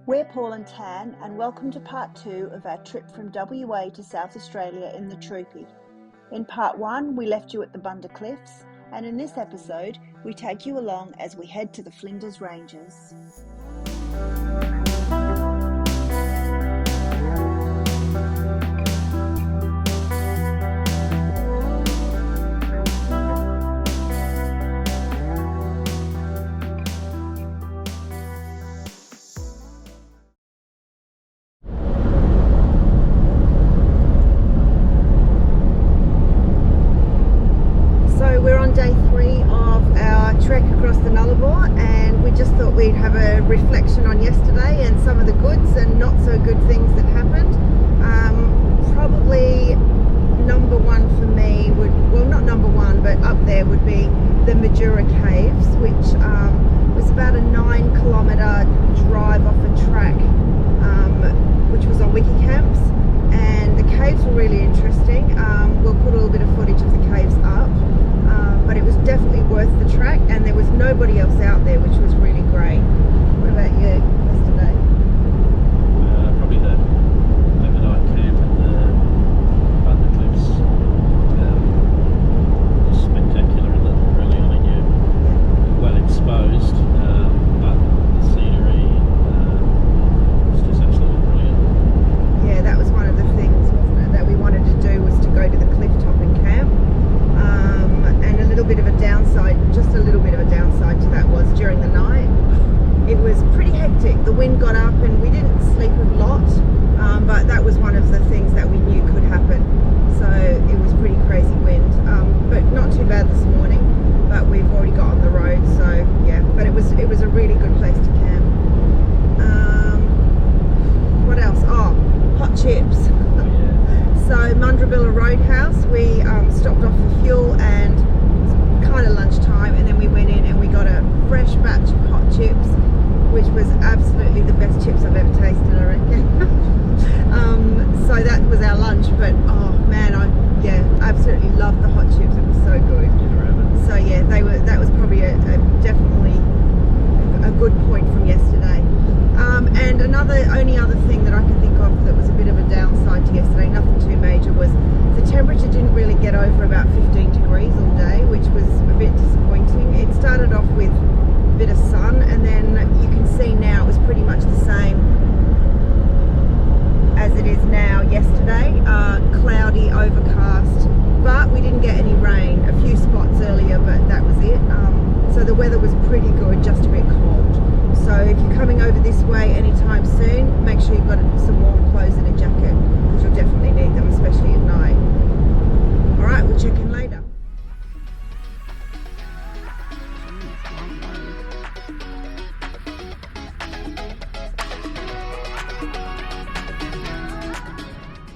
We're Paul and Tan, and welcome to part 2 of our trip from WA to South Australia in the Troopy. In part 1, we left you at the Gawler Cliffs, and in this episode, we take you along as we head to the Gawler Ranges. Day 3 of our trek across the Nullarbor, and we just thought we'd have a reflection on yesterday and some of the goods and not so good things that happened. Probably number one for me would, well, not number one, but up there would be the Majura Caves, which was about a 9-kilometre drive off a track which was on Wikicamps, and the caves were really interesting. We'll put a little bit of footage of the caves up. But it was definitely worth the track, and there was nobody else out there, which was really great. What about you yesterday? Probably the overnight camp at the Gawler Cliffs. Just spectacular, really. I mean, you're well exposed, but the scenery was just absolutely brilliant. Yeah, that was one of the things, wasn't it, that we wanted to do, was to go to the cliff top and camp. And a little bit of a downside, just a little bit of a downside to that was during the night. It was pretty hectic. The wind got up and we didn't sleep a lot, but that was one of the things that we knew could happen. So it was pretty crazy wind, but not too bad this morning. But we've already got on the road, so yeah. But it was a really good place to camp. What else? Oh, hot chips. So Mundrabilla Roadhouse, we stopped off for fuel and kind of lunchtime, and then we went in and we got a fresh batch of hot chips, which was absolutely the best chips I've ever tasted, I reckon. So that was our lunch, but oh man, I absolutely loved the hot chips. It was so good. So yeah, that was probably definitely a good point from yesterday. And only other thing that I can think of that was a bit of a downside to yesterday, nothing too major, was the temperature didn't really get over about 15 degrees all day, which was a bit disappointing. It started off with a bit of sun, and then you can see now it was pretty much the same as it is now yesterday. Cloudy, overcast, but we didn't get any rain. A few spots earlier, but that was it. So the weather was pretty good, just a bit cold. So if you're coming over this way anytime soon, make sure you've got some warm clothes and a jacket, because you'll definitely need them, especially at night. Alright, we'll check in later.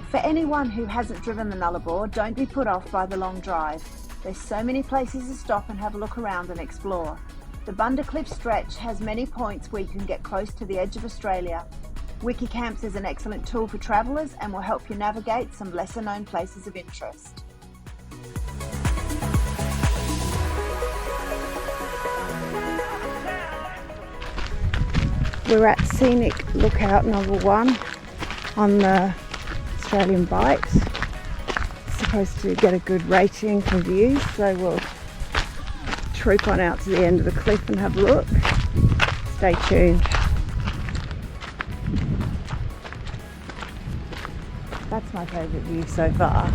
For anyone who hasn't driven the Nullarbor, don't be put off by the long drive. There's so many places to stop and have a look around and explore. The Gawler Cliff stretch has many points where you can get close to the edge of Australia. Wikicamps is an excellent tool for travellers and will help you navigate some lesser known places of interest. We're at Scenic Lookout number 1 on the Australian bikes. Supposed to get a good rating for views, so we'll troop on out to the end of the cliff and have a look. Stay tuned. That's my favourite view so far.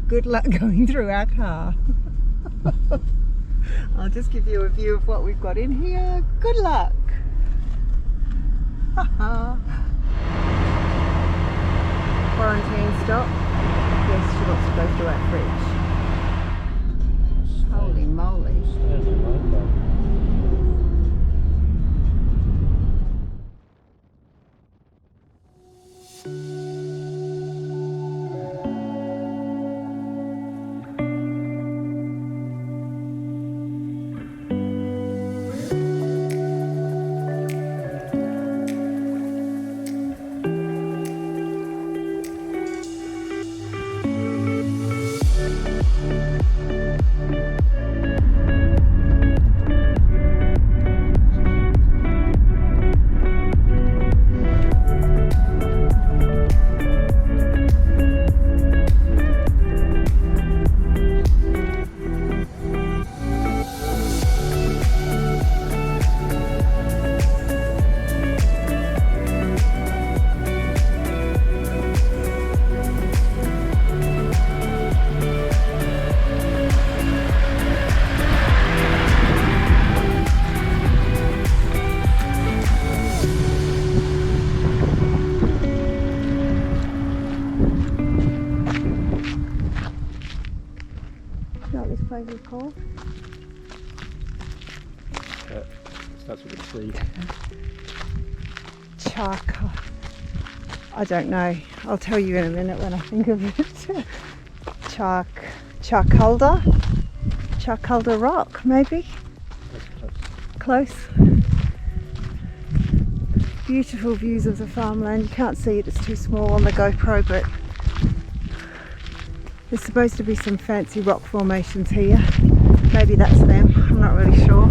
Good luck going through our car. I'll just give you a view of what we've got in here. Good luck. stop. Yes, she wants to go through our fridge. Holy moly. Stay on the road, though. You know what this place is called? Starts with a C. Charka. I don't know. I'll tell you in a minute when I think of it. Charculda? Charculda Rock, maybe? That's close. Close. Beautiful views of the farmland. You can't see it, it's too small on the GoPro, but there's supposed to be some fancy rock formations here. Maybe that's them, I'm not really sure.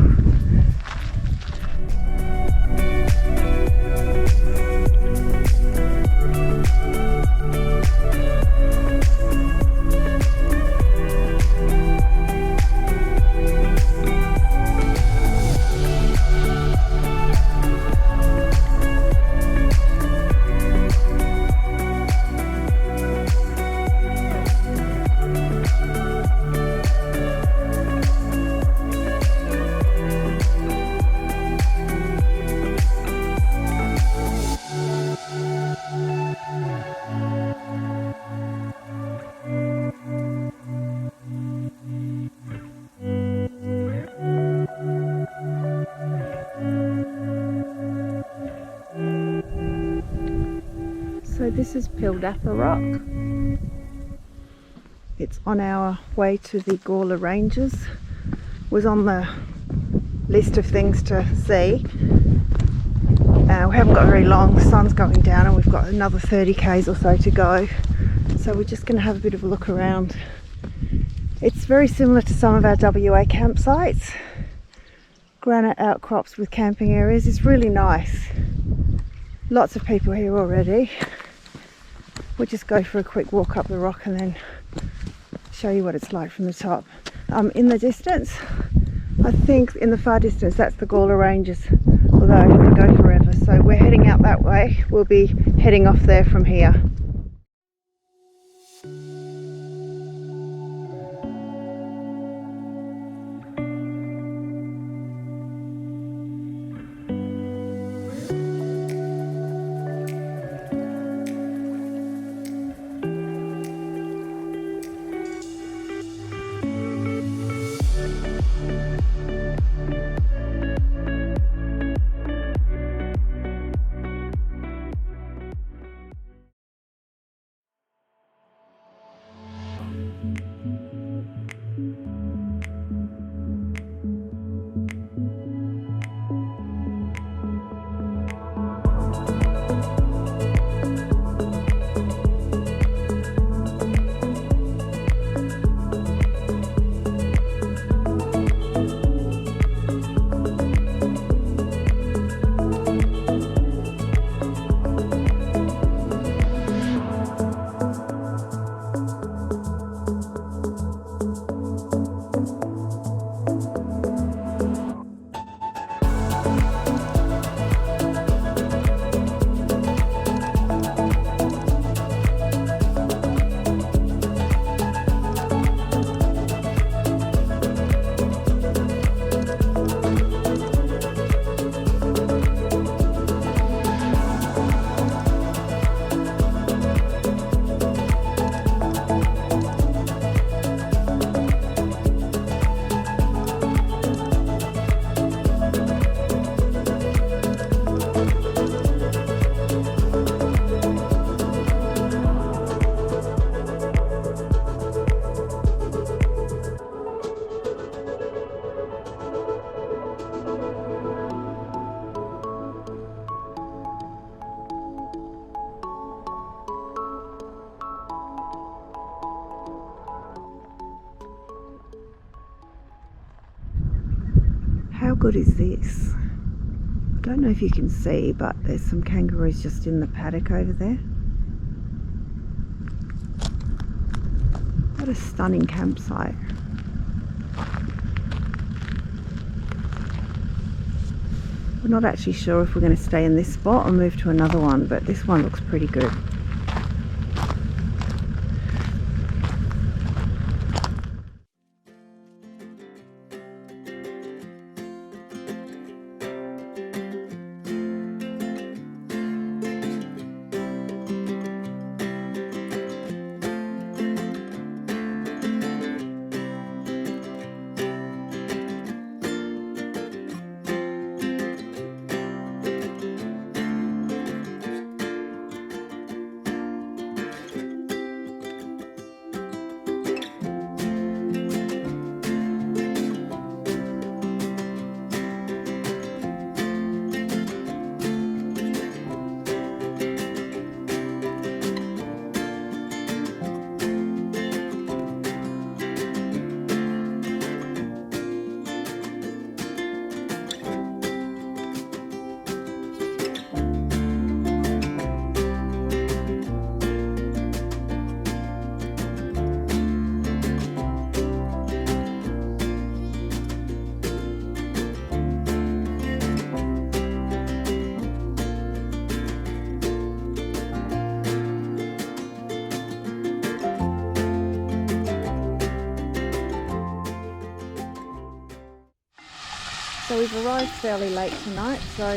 So this is Pildappa Rock. It's on our way to the Gawler Ranges. Was on the list of things to see. We haven't got very long, the sun's going down and we've got another 30 k's or so to go. So we're just going to have a bit of a look around. It's very similar to some of our WA campsites. Granite outcrops with camping areas. It's really nice. Lots of people here already. We'll just go for a quick walk up the rock and then show you what it's like from the top. In the distance, I think in the far distance, that's the Gawler Ranges, although they go forever. So we're heading out that way. We'll be heading off there from here. good is this? I don't know if you can see, but there's some kangaroos just in the paddock over there. What a stunning campsite. We're not actually sure if we're going to stay in this spot or move to another one, but this one looks pretty good. So we've arrived fairly late tonight, so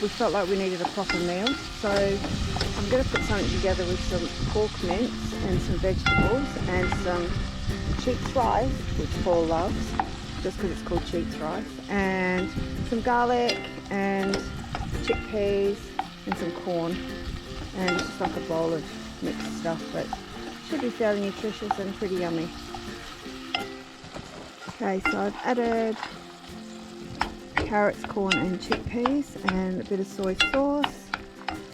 we felt like we needed a proper meal. So I'm going to put something together with some pork mince and some vegetables and some cheeks rice, which Paul loves, just because it's called cheeks rice, and some garlic and chickpeas and some corn, and it's just like a bowl of mixed stuff, but should be fairly nutritious and pretty yummy. Okay, so I've added carrots, corn and chickpeas and a bit of soy sauce,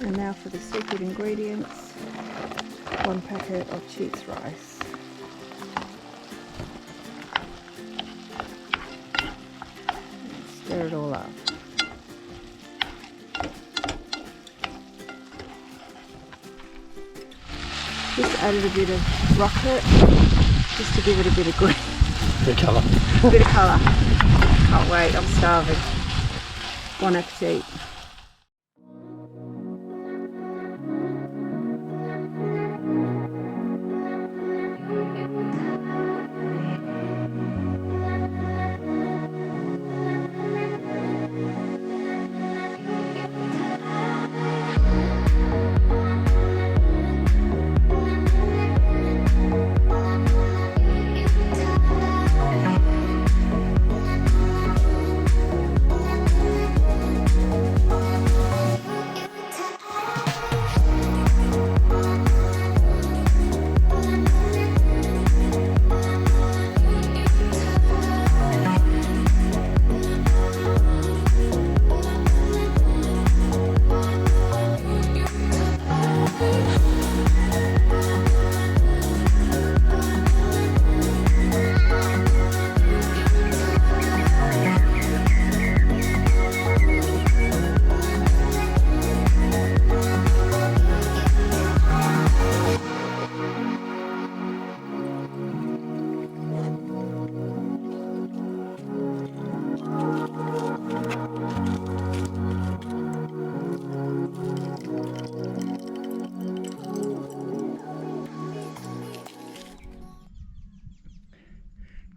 and now for the secret ingredients, 1 packet of cheeks rice. And stir it all up. Just added a bit of rocket just to give it a bit of green. Bit of colour. Bit of colour. Can't wait, I'm starving. Bon appetit.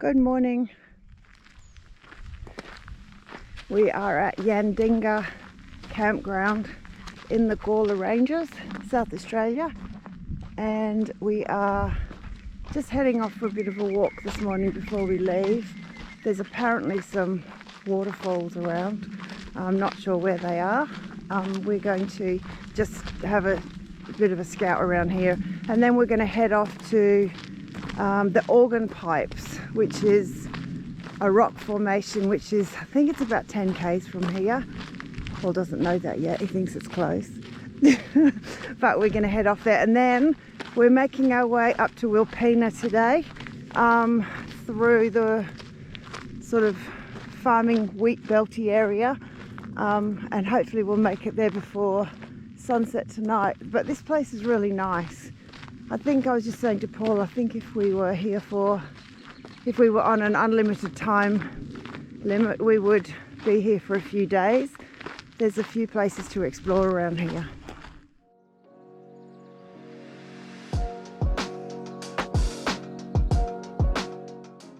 Good morning. We are at Yandinga campground in the Gawler Ranges, South Australia, and we are just heading off for a bit of a walk this morning before we leave. There's apparently some waterfalls around. I'm not sure where they are. We're going to just have a bit of a scout around here, and then we're going to head off to the Organ Pipes, which is a rock formation which is, I think it's about 10 k's from here. Paul doesn't know that yet, he thinks it's close. But we're going to head off there, and then we're making our way up to Wilpena today, through the sort of farming wheat belty area, and hopefully we'll make it there before sunset tonight. But this place is really nice. I think I was just saying to Paul, I think if we were on an unlimited time limit, we would be here for a few days. There's a few places to explore around here.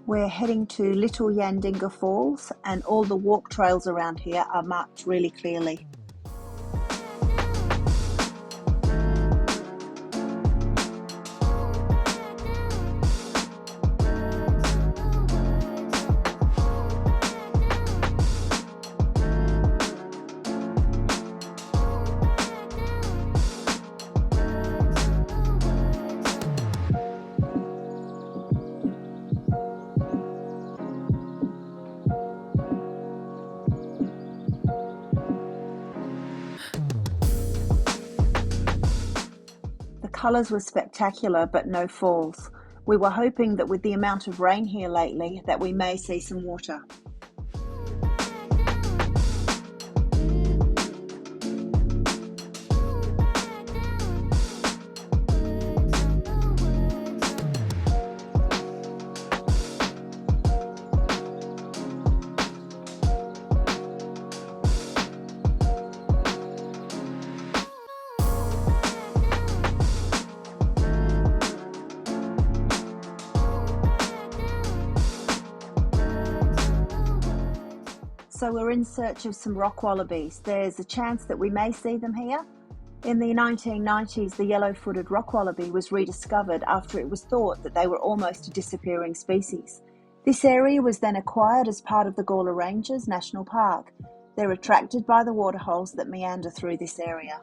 We're heading to Little Yandinga Falls, and all the walk trails around here are marked really clearly. The colours were spectacular, but no falls. We were hoping that with the amount of rain here lately that we may see some water. So we're in search of some rock wallabies. There's a chance that we may see them here. In the 1990s, the yellow-footed rock wallaby was rediscovered after it was thought that they were almost a disappearing species. This area was then acquired as part of the Gawler Ranges National Park. They're attracted by the waterholes that meander through this area.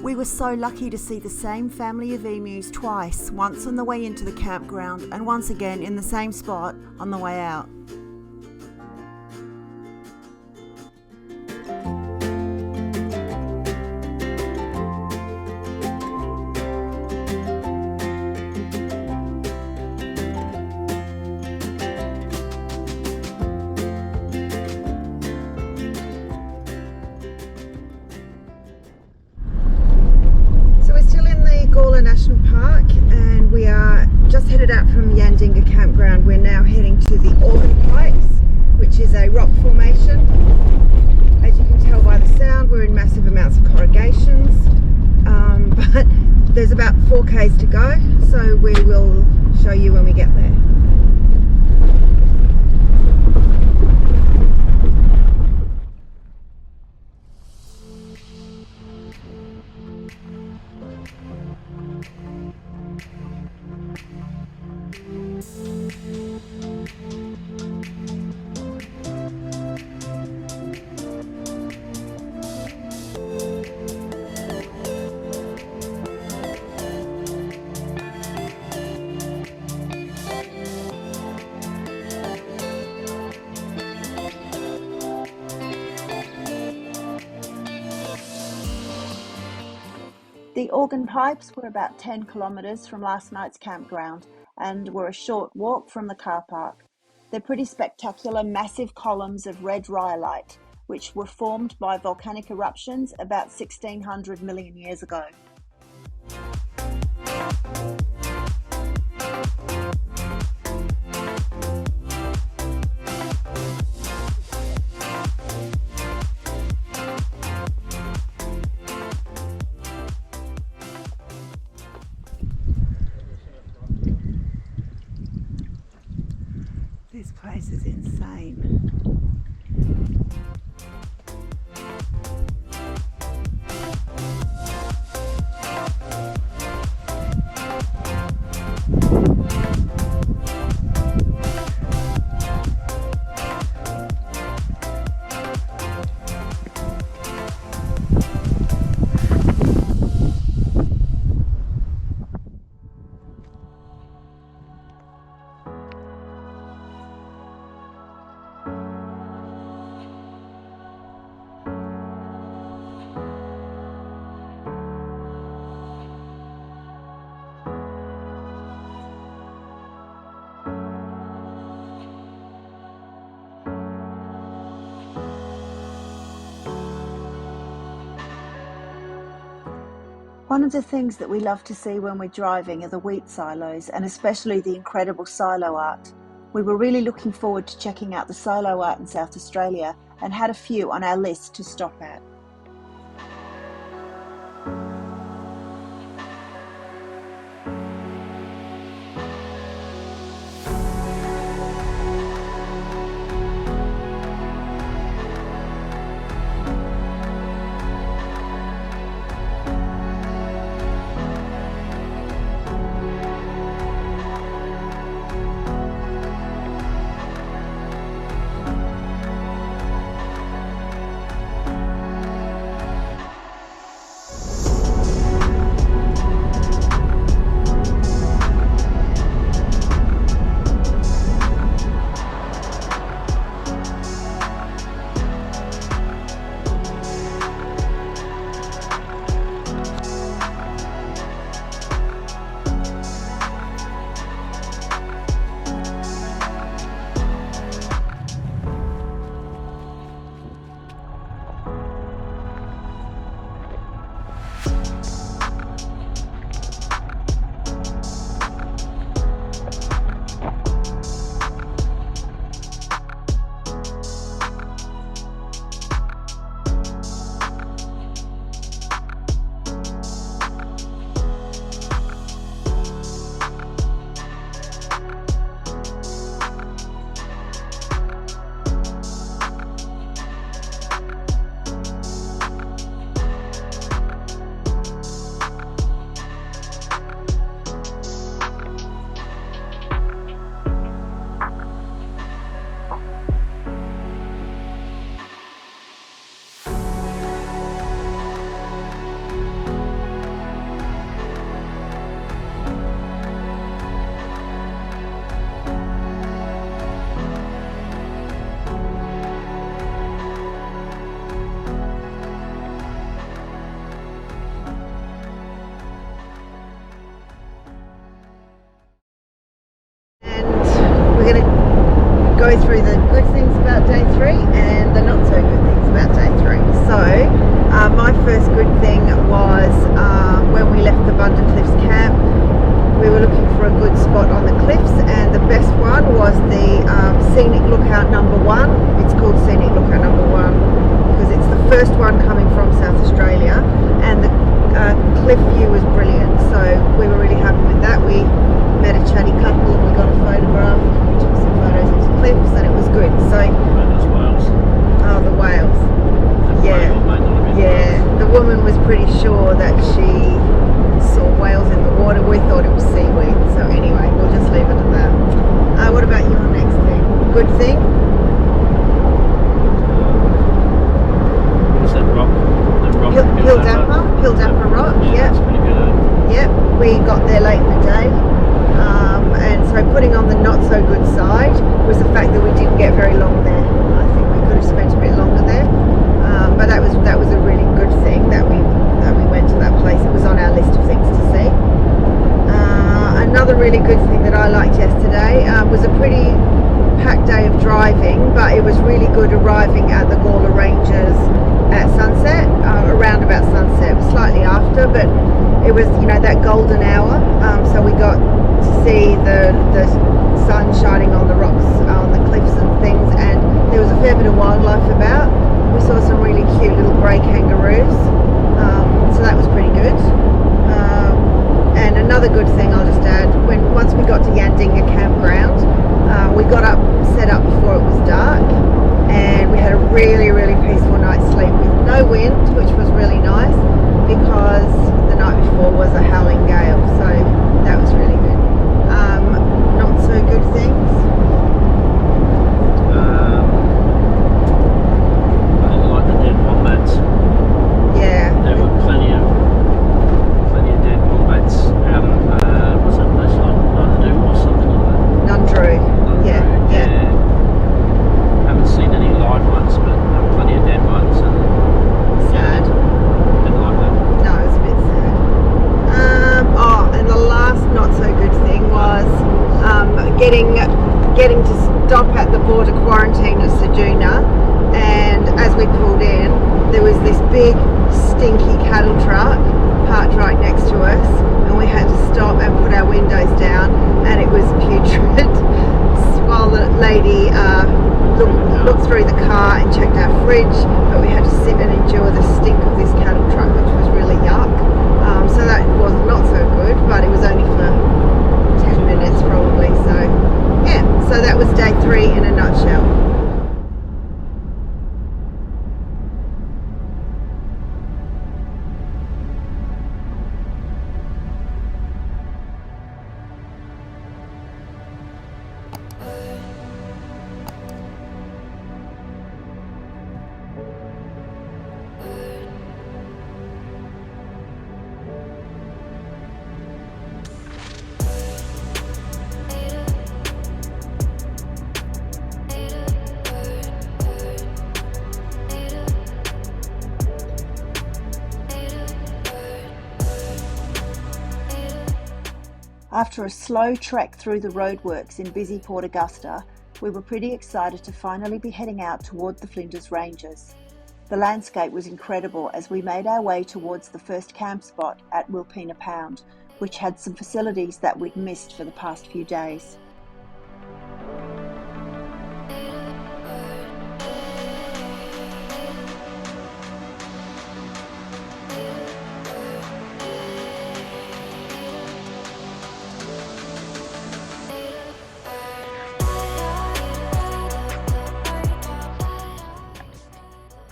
We were so lucky to see the same family of emus twice, once on the way into the campground and once again in the same spot on the way out. National Park, and we are just headed out from Yandinga campground. We're now heading to the Organ Pipes, which is a rock formation. As you can tell by the sound, we're in massive amounts of corrugations, but there's about 4 k's to go, so we will show you when we get there. The organ pipes were about 10 kilometres from last night's campground and were a short walk from the car park. They're pretty spectacular, massive columns of red rhyolite, which were formed by volcanic eruptions about 1600 million years ago. This place is insane. One of the things that we love to see when we're driving are the wheat silos, and especially the incredible silo art. We were really looking forward to checking out the silo art in South Australia and had a few on our list to stop at. Go through the good things about day 3 and the not so good things about day 3. So my first good thing was when we left the Bunda Cliffs camp, we were looking for a good spot on the cliffs, and the best one was the Scenic Lookout number 1. It's called Scenic Lookout number 1 because it's the first one coming from South Australia, and the cliff view was brilliant, so we were really happy with that. We met a chatty couple and we got a photograph and we took some photos of the cliffs, and it was good. So oh, the whales. Yeah, the woman was pretty sure that she saw whales in the water. We thought it was seaweed, so anyway, we'll just leave it at that. What about your next thing? Good thing? What's that rock? Hill Damper Rock. Yeah, that's pretty good. Yep, we got there late in the day, and so putting on the not so good side was the fact that we didn't get very long there. I think we could have spent a bit longer there, but that was a really good thing that we went to that place. It was on our list of things to see. Another really good thing that I liked yesterday was a pretty packed day of driving, but it was really good arriving at the Gawler Ranges at sunset, around about sunset. It was slightly after, but it was, you know, that golden hour, so we got to see the sun shining on the rocks, on the cliffs and things, and there was a fair bit of wildlife about. We saw some really cute little grey kangaroos, so that was pretty good. And another good thing I'll just add, once we got to Yandinga campground, we got up, set up before it was dark, and we had a really, really peaceful night's sleep with no wind, which was really nice because the night before was a howling gale, so that was really good. Not so good things. I didn't like the dead wombats. Yeah. There were plenty of dead wombats out of what's that place like Nundu or something like that? Nundru. Yeah. Haven't seen any live ones, but there were plenty of dead ones, and Sad. didn't like that. No, it was a bit sad. And the last not so good thing was getting to stop at the border quarantine at Ceduna, and as we pulled in, there was this big stinky cattle truck parked right next to us, and we had to stop and put our windows down, and it was putrid. While the lady looked through the car and checked our fridge, but we had to sit and endure the stink of this cattle truck, which was really yuck. So that was not so good, but it was only for 10 minutes probably. So yeah, so that was day 3 in a nutshell. After a slow trek through the roadworks in busy Port Augusta, we were pretty excited to finally be heading out toward the Flinders Ranges. The landscape was incredible as we made our way towards the first camp spot at Wilpena Pound, which had some facilities that we'd missed for the past few days.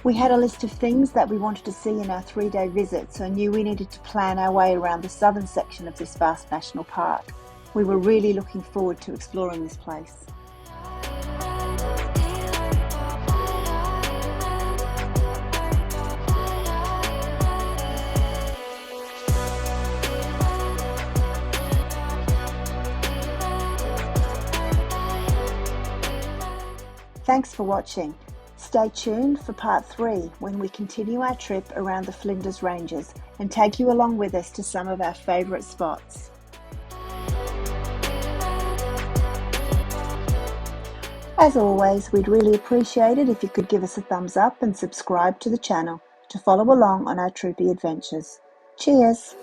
We had a list of things that we wanted to see in our 3-day visit, so knew we needed to plan our way around the southern section of this vast national park. We were really looking forward to exploring this place. Thanks for watching. Stay tuned for part 3 when we continue our trip around the Flinders Ranges and take you along with us to some of our favourite spots. As always, we'd really appreciate it if you could give us a thumbs up and subscribe to the channel to follow along on our Troopy adventures. Cheers!